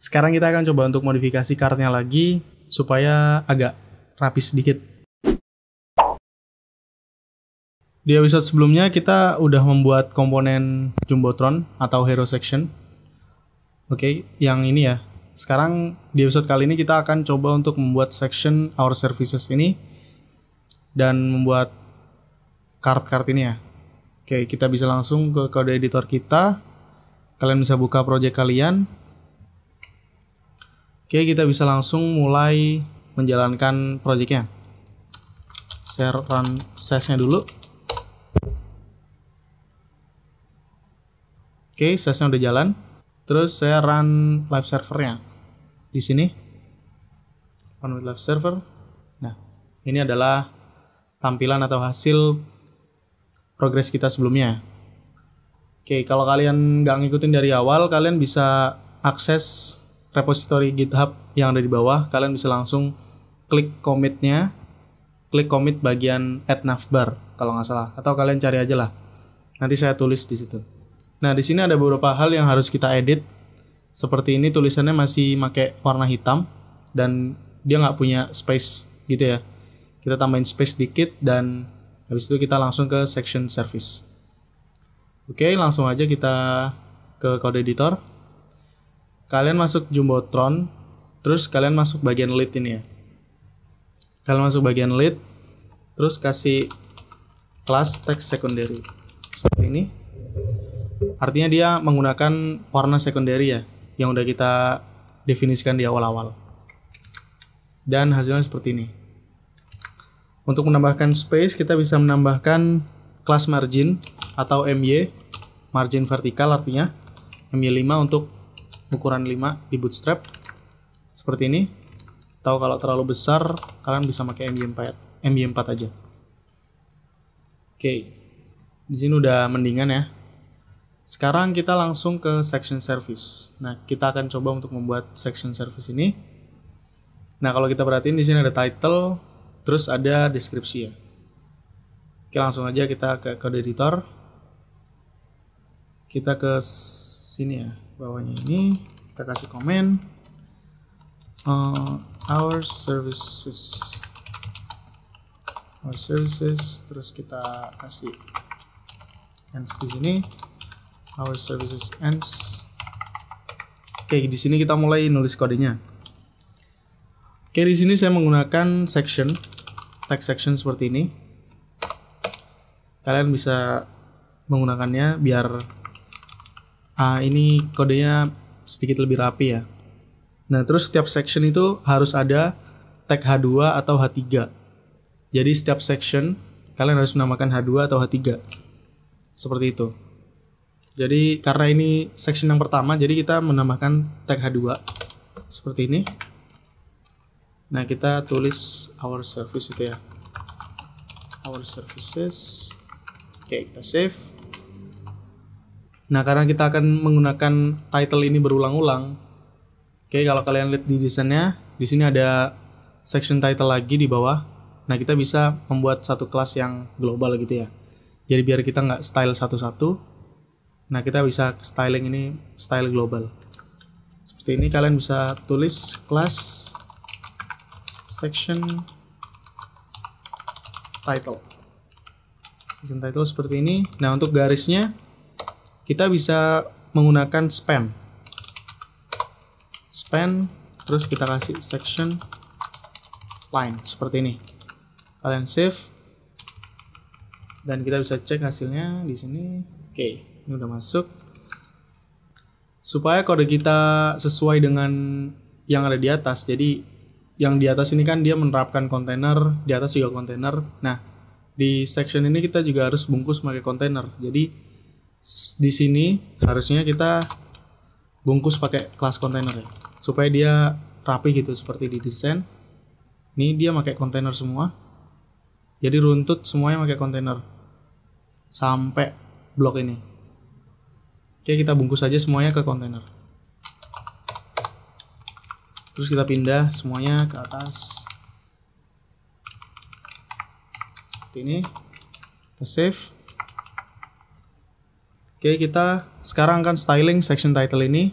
Sekarang kita akan coba untuk modifikasi kartnya lagi supaya agak rapi sedikit. Di episode sebelumnya kita udah membuat komponen Jumbotron atau Hero Section. Oke, yang ini ya. Sekarang di episode kali ini kita akan coba untuk membuat section Our Services ini dan membuat kart-kart ini ya. Oke, kita bisa langsung ke kode editor kita. Kalian bisa buka project kalian. Oke, kita bisa langsung mulai menjalankan projectnya. Saya run sesnya dulu. Oke, sesnya udah jalan. Terus saya run live servernya. Di sini. Run with live server. Nah, ini adalah tampilan atau hasil progres kita sebelumnya. Oke, kalau kalian nggak ngikutin dari awal, kalian bisa akses repository GitHub yang ada di bawah. Kalian bisa langsung klik commit-nya, klik commit bagian add navbar kalau nggak salah, atau kalian cari aja lah. Nanti saya tulis di situ. Nah, di sini ada beberapa hal yang harus kita edit. Seperti ini tulisannya masih pakai warna hitam dan dia nggak punya space gitu ya. Kita tambahin space dikit dan habis itu kita langsung ke section service. Oke, langsung aja kita ke code editor. Kalian masuk Jumbotron, terus kalian masuk bagian lead ini ya. Kalian masuk bagian lead, terus kasih class text secondary seperti ini. Artinya dia menggunakan warna secondary ya, yang udah kita definisikan di awal-awal. Dan hasilnya seperti ini. Untuk menambahkan space, kita bisa menambahkan class margin atau MY, margin vertikal artinya, MY5 untuk ukuran 5 di bootstrap. Seperti ini. Atau kalau terlalu besar, kalian bisa pakai MY4 aja. Oke. Di sini udah mendingan ya. Sekarang kita langsung ke section service. Nah, kita akan coba untuk membuat section service ini. Nah, kalau kita perhatiin di sini ada title, terus ada deskripsi ya. Oke, langsung aja kita ke code editor. Kita ke sini ya, bawahnya ini kita kasih komen our services, terus kita kasih ends di sini. Our services ends. Oke, di sini kita mulai nulis kodenya. Oke, di sini saya menggunakan section, text section seperti ini. Kalian bisa menggunakannya biar ini kodenya sedikit lebih rapi ya. Nah, terus setiap section itu harus ada tag H2 atau H3. Jadi setiap section kalian harus menamakan H2 atau H3. Seperti itu. Jadi karena ini section yang pertama, jadi kita menambahkan tag H2 seperti ini. Nah, kita tulis our service itu ya. Our services. Oke, kita save. Nah, karena kita akan menggunakan title ini berulang-ulang. Oke, kalau kalian lihat di desainnya, di sini ada section title lagi di bawah. Nah, kita bisa membuat satu kelas yang global gitu ya. Jadi biar kita nggak style satu-satu. Nah, kita bisa styling ini style global. Seperti ini kalian bisa tulis class section title. Section title seperti ini. Nah, untuk garisnya kita bisa menggunakan span. Span, terus kita kasih section line seperti ini. Kalian save. Dan kita bisa cek hasilnya di sini. Oke. Ini udah masuk. Supaya kode kita sesuai dengan yang ada di atas. Jadi yang di atas ini kan dia menerapkan kontainer, di atas juga kontainer. Nah, di section ini kita juga harus bungkus pakai kontainer. Jadi di sini harusnya kita bungkus pakai kelas kontainer ya. Supaya dia rapi gitu seperti di desain. Ini dia pakai kontainer semua. Jadi runtut semuanya pakai kontainer. Sampai blok ini. Oke, kita bungkus aja semuanya ke kontainer. Terus kita pindah semuanya ke atas. Seperti ini. Kita save. Oke, kita sekarang akan styling section title ini.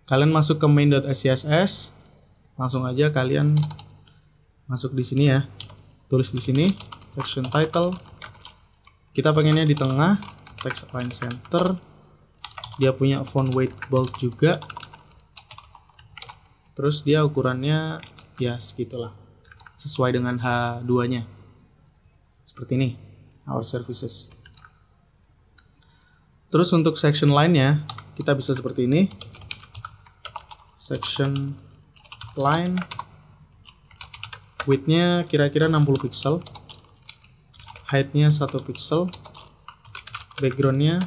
kalian masuk ke main.scss, langsung aja kalian masuk di sini ya, tulis di sini section title, kita pengennya di tengah, text align center, dia punya font weight bold juga, terus dia ukurannya ya segitulah, sesuai dengan H2 nya seperti ini, our services. Terus untuk section line-nya kita bisa seperti ini, section line width-nya kira-kira 60 pixel, height-nya 1 pixel, background-nya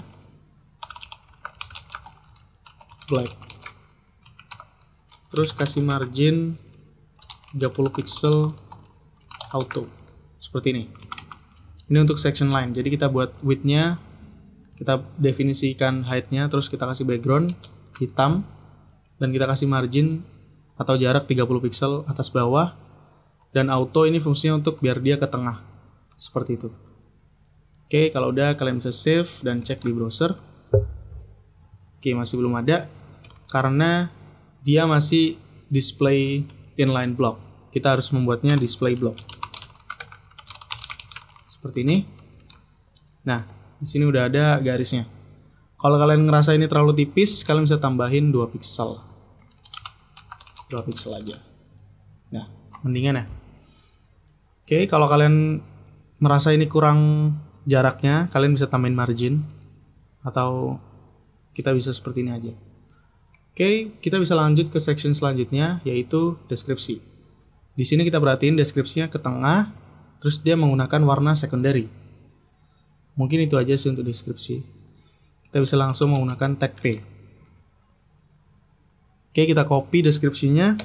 black, terus kasih margin 30 pixel auto seperti ini. Ini untuk section line, jadi kita buat width-nya, kita definisikan height-nya, terus kita kasih background hitam, dan kita kasih margin atau jarak 30 pixel atas bawah, dan auto ini fungsinya untuk biar dia ke tengah seperti itu. Oke, kalau udah kalian bisa save dan cek di browser. Oke, masih belum ada karena dia masih display inline block. Kita harus membuatnya display block seperti ini. Nah, di sini udah ada garisnya. Kalau kalian ngerasa ini terlalu tipis, kalian bisa tambahin 2 pixel. 2 pixel aja. Nah, mendingan ya. Oke, kalau kalian merasa ini kurang jaraknya, kalian bisa tambahin margin, atau kita bisa seperti ini aja. Oke, kita bisa lanjut ke section selanjutnya, yaitu deskripsi. Di sini kita perhatiin deskripsinya ke tengah, terus dia menggunakan warna secondary. Mungkin itu aja sih untuk deskripsi. Kita bisa langsung menggunakan tag P. Oke, kita copy deskripsinya,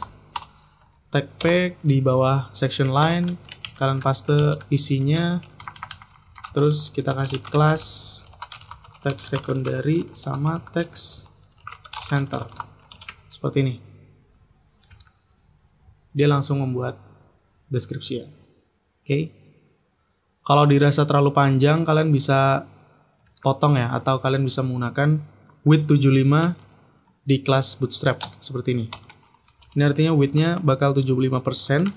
tag P di bawah section line, kalian paste isinya, terus kita kasih class text secondary sama text center seperti ini. Dia langsung membuat deskripsi ya. Oke. Kalau dirasa terlalu panjang, kalian bisa potong ya, atau kalian bisa menggunakan width 75 di kelas bootstrap seperti ini. Ini artinya width-nya bakal 75%.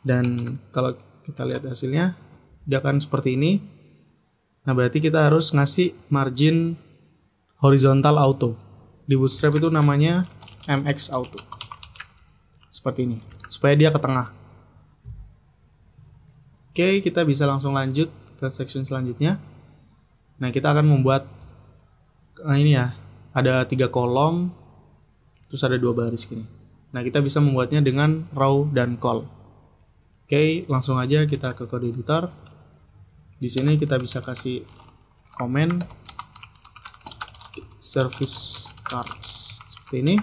Dan kalau kita lihat hasilnya, dia akan seperti ini. Nah, berarti kita harus ngasih margin horizontal auto. Di bootstrap itu namanya MX auto. Seperti ini, supaya dia ke tengah. Oke, kita bisa langsung lanjut ke section selanjutnya. Nah, kita akan membuat ini ya, ada 3 kolom, terus ada 2 baris gini. Nah, kita bisa membuatnya dengan row dan col. Oke, langsung aja kita ke code editor. Di sini kita bisa kasih comment service cards seperti ini.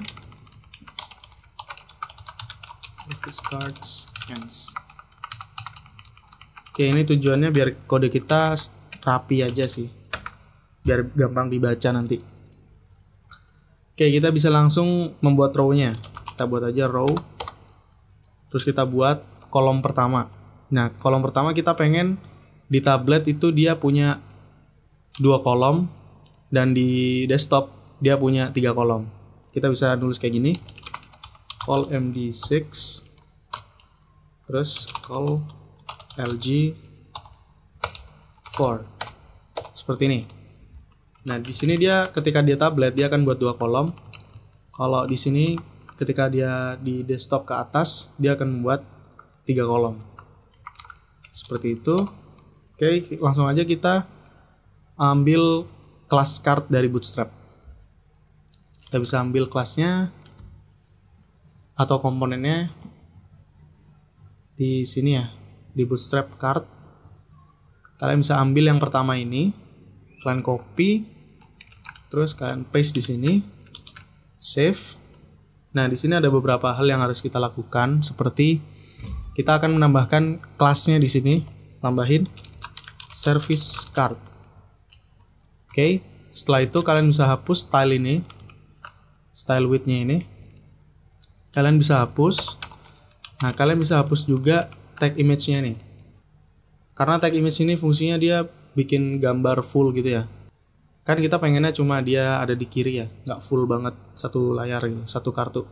Service cards ends. Oke, ini tujuannya biar kode kita rapi aja sih, biar gampang dibaca nanti. Oke, kita bisa langsung membuat row-nya. Kita buat aja row, terus kita buat kolom pertama. Nah, kolom pertama kita pengen di tablet itu dia punya 2 kolom, dan di desktop dia punya 3 kolom. Kita bisa nulis kayak gini, call md6, terus call LG4 seperti ini. Nah, di sini dia ketika dia tablet dia akan buat 2 kolom. Kalau di sini ketika dia di desktop ke atas dia akan membuat 3 kolom. Seperti itu. Oke, langsung aja kita ambil kelas card dari Bootstrap. Kita bisa ambil kelasnya atau komponennya di sini ya, di Bootstrap card. Kalian bisa ambil yang pertama ini, kalian copy, terus kalian paste di sini, save. Nah, di sini ada beberapa hal yang harus kita lakukan, seperti kita akan menambahkan kelasnya di sini, tambahin service card. Oke, setelah itu kalian bisa hapus style ini, style width-nya ini. Kalian bisa hapus. Nah, kalian bisa hapus juga tag image-nya nih. Karena tag image ini fungsinya dia bikin gambar full gitu ya. Kan kita pengennya cuma dia ada di kiri ya, nggak full banget satu layar gitu, satu kartu.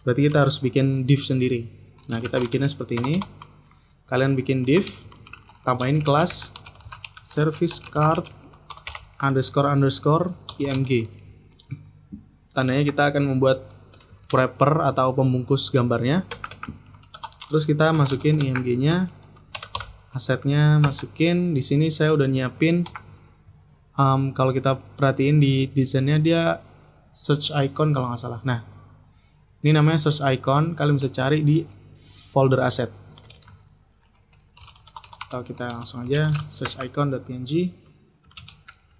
Berarti kita harus bikin div sendiri. Nah, kita bikinnya seperti ini. Kalian bikin div, tambahin kelas service card underscore img. Tandanya kita akan membuat wrapper atau pembungkus gambarnya. Terus kita masukin img-nya, asetnya masukin. Di sini saya udah nyiapin. Kalau kita perhatiin di desainnya dia search icon kalau nggak salah. Nah, ini namanya search icon. Kalian bisa cari di folder asset. Atau kita langsung aja search icon.png,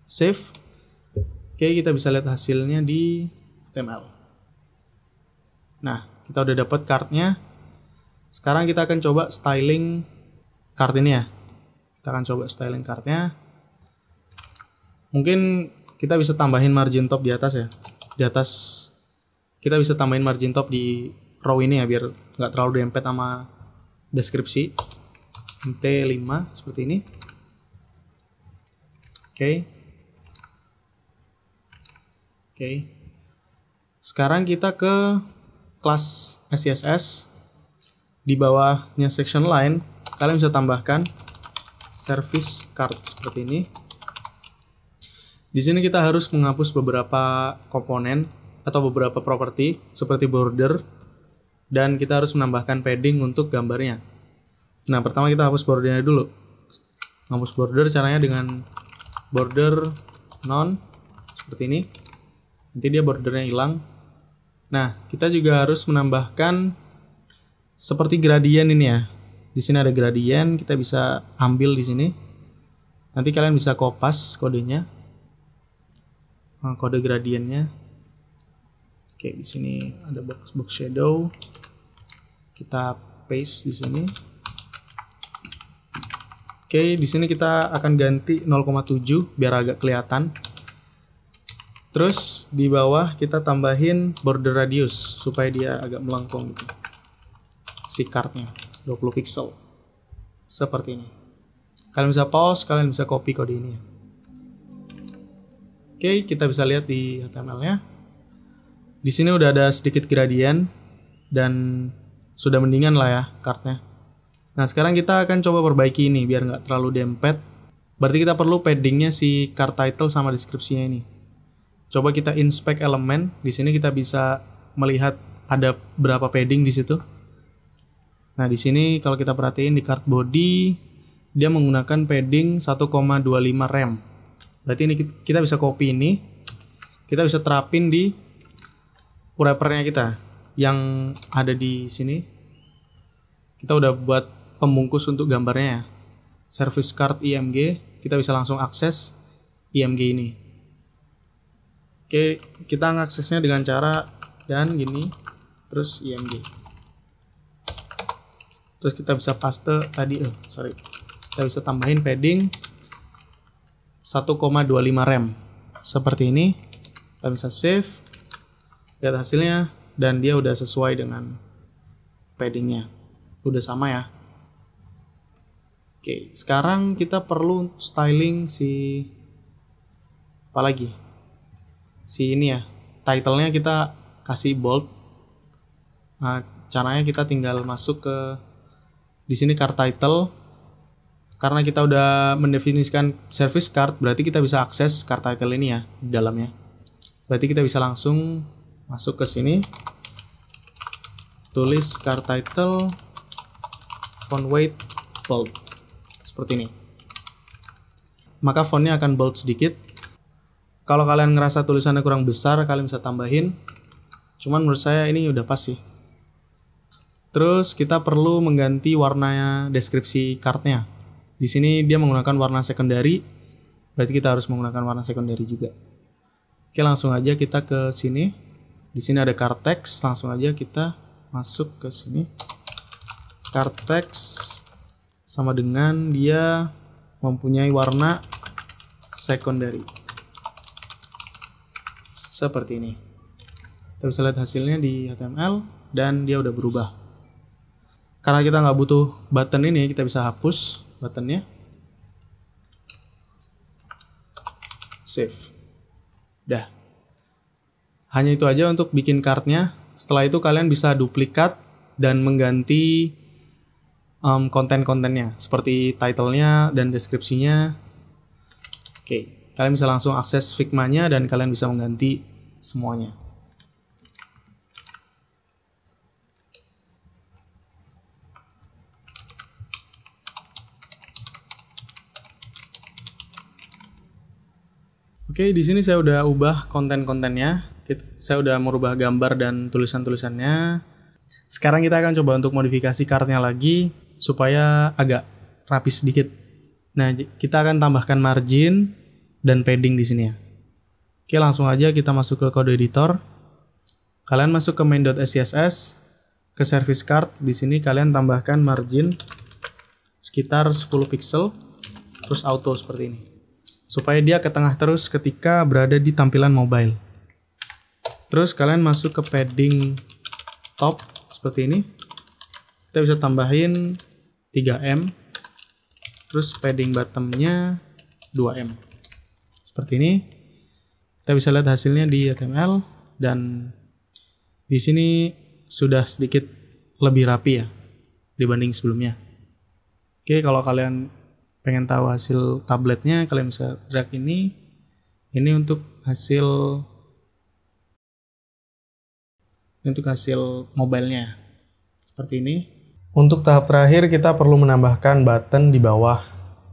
save. Oke, kita bisa lihat hasilnya di HTML. Nah, kita udah dapat cardnya. Sekarang kita akan coba styling card ini ya. Kita akan coba styling cardnya. Mungkin kita bisa tambahin margin top di atas ya. Di atas kita bisa tambahin margin top di row ini ya, biar nggak terlalu dempet sama deskripsi. T5 seperti ini. Oke. Sekarang kita ke kelas SCSS. Di bawahnya section line, kalian bisa tambahkan service card seperti ini. Di sini kita harus menghapus beberapa komponen atau beberapa properti seperti border, dan kita harus menambahkan padding untuk gambarnya. Nah, pertama kita hapus bordernya dulu. Hapus border caranya dengan border none seperti ini. Nanti dia bordernya hilang. Nah, kita juga harus menambahkan seperti gradient ini ya. Di sini ada gradient, kita bisa ambil di sini. Nanti kalian bisa kopas kodenya. Kode gradientnya. Oke, di sini ada box shadow. Kita paste di sini. Oke, di sini kita akan ganti 0,7 biar agak kelihatan. Terus di bawah kita tambahin border radius supaya dia agak melengkung gitu. Si cardnya 20 pixel. Seperti ini. Kalian bisa pause, kalian bisa copy kode ini ya. Oke, kita bisa lihat di HTML-nya. Di sini udah ada sedikit gradient dan sudah mendingan lah ya cardnya. Nah, sekarang kita akan coba perbaiki ini biar nggak terlalu dempet. Berarti kita perlu paddingnya si card title sama deskripsinya ini. Coba kita inspect elemen. Di sini kita bisa melihat ada berapa padding di situ. Nah, di sini kalau kita perhatiin di card body dia menggunakan padding 1,25 rem. Berarti ini kita bisa copy ini. Kita bisa terapin di wrappernya kita yang ada di sini. Kita udah buat pembungkus untuk gambarnya ya. Service card img, kita bisa langsung akses img ini. Oke, kita ngaksesnya dengan cara dan gini, terus img. Terus kita bisa paste tadi, kita bisa tambahin padding 1,25 rem. Seperti ini. Kita bisa save. Lihat hasilnya dan dia udah sesuai dengan paddingnya. Udah sama ya. Oke, sekarang kita perlu styling si apa lagi? Si ini ya. Title-nya kita kasih bold. Nah, caranya kita tinggal masuk ke di sini card title. Karena kita udah mendefinisikan service card, berarti kita bisa akses card title ini ya di dalamnya. Berarti kita bisa langsung masuk ke sini. Tulis card title font weight bold. Seperti ini. Maka fontnya akan bold sedikit. Kalau kalian ngerasa tulisannya kurang besar, kalian bisa tambahin. Cuman menurut saya ini udah pas sih. Terus kita perlu mengganti warna deskripsi cardnya. Di sini dia menggunakan warna secondary, berarti kita harus menggunakan warna secondary juga. Oke, langsung aja kita ke sini. Di sini ada card text, langsung aja kita masuk ke sini. Card text sama dengan dia mempunyai warna secondary. Seperti ini. Kita bisa lihat hasilnya di HTML dan dia udah berubah. Karena kita nggak butuh button ini, kita bisa hapus buttonnya. Save. Udah. Hanya itu aja untuk bikin kartnya. Setelah itu kalian bisa duplikat dan mengganti konten-kontennya seperti title-nya dan deskripsinya. Oke, kalian bisa langsung akses Figma-nya dan kalian bisa mengganti semuanya. Oke, di sini saya udah ubah konten-kontennya. Saya udah merubah gambar dan tulisan-tulisannya. Sekarang kita akan coba untuk modifikasi kartnya lagi supaya agak rapi sedikit. Nah, kita akan tambahkan margin dan padding di sini ya. Oke, langsung aja kita masuk ke kode editor. Kalian masuk ke main.scss, ke service card. Di sini kalian tambahkan margin sekitar 10 pixel, terus auto seperti ini. Supaya dia ke tengah terus ketika berada di tampilan mobile. Terus kalian masuk ke padding top seperti ini. Kita bisa tambahin 3M. Terus padding bottomnya 2M. Seperti ini. Kita bisa lihat hasilnya di HTML dan di sini sudah sedikit lebih rapi ya dibanding sebelumnya. Oke, kalau kalian pengen tahu hasil tabletnya, kalian bisa drag ini. Ini untuk hasil mobilenya. Seperti ini. Untuk tahap terakhir kita perlu menambahkan button di bawah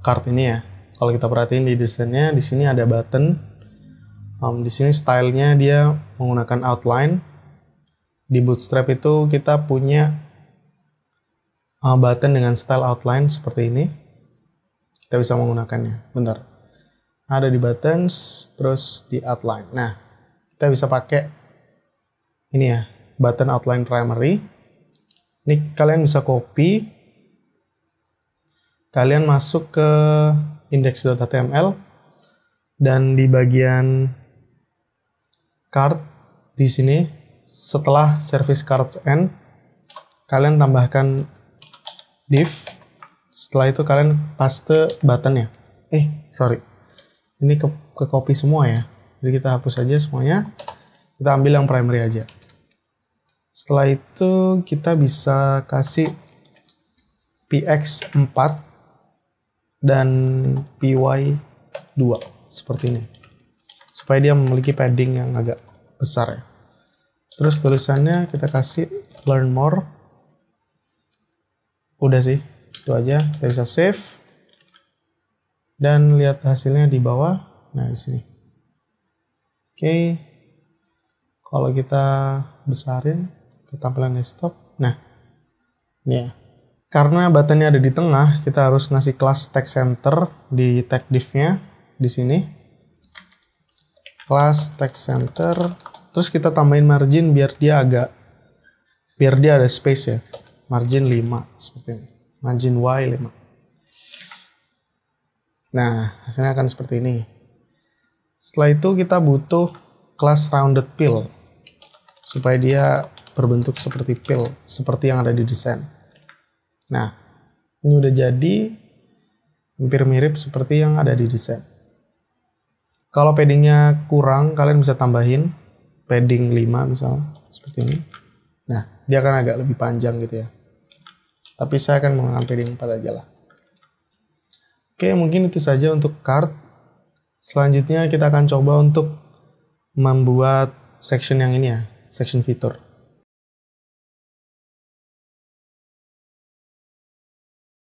card ini ya. Kalau kita perhatiin di desainnya, di sini ada button. Di sini stylenya dia menggunakan outline. Di Bootstrap itu kita punya button dengan style outline seperti ini. Kita bisa menggunakannya. Bentar. Ada di buttons, terus di outline. Nah, kita bisa pakai ini ya, button outline primary. Ini kalian bisa copy. Kalian masuk ke index.html dan di bagian card di sini setelah service cards end kalian tambahkan div. Setelah itu kalian paste buttonnya. Sorry. Ini ke copy semua ya. Jadi kita hapus aja semuanya. Kita ambil yang primary aja. Setelah itu kita bisa kasih px4 dan py2 seperti ini. Supaya dia memiliki padding yang agak besar ya. Terus tulisannya kita kasih learn more. Udah sih. Itu aja, kita bisa save dan lihat hasilnya di bawah. Nah, di sini. Oke. Kalau kita besarin ke tampilan desktop. Nah, ini ya. Karena buttonnya ada di tengah, kita harus ngasih kelas text center di tag div-nya di sini. Kelas text center. Terus kita tambahin margin biar dia ada space ya. Margin 5 seperti ini. Margin Y 5. Nah, hasilnya akan seperti ini. Setelah itu kita butuh kelas rounded pill supaya dia berbentuk seperti pill, seperti yang ada di desain. Nah, ini udah jadi hampir mirip seperti yang ada di desain. Kalau paddingnya kurang, kalian bisa tambahin padding 5 misalnya, seperti ini. Nah, dia akan agak lebih panjang gitu ya. Tapi saya akan menggunakan padding 4 aja lah. Oke, mungkin itu saja untuk card. Selanjutnya kita akan coba untuk membuat section yang ini ya, section fitur.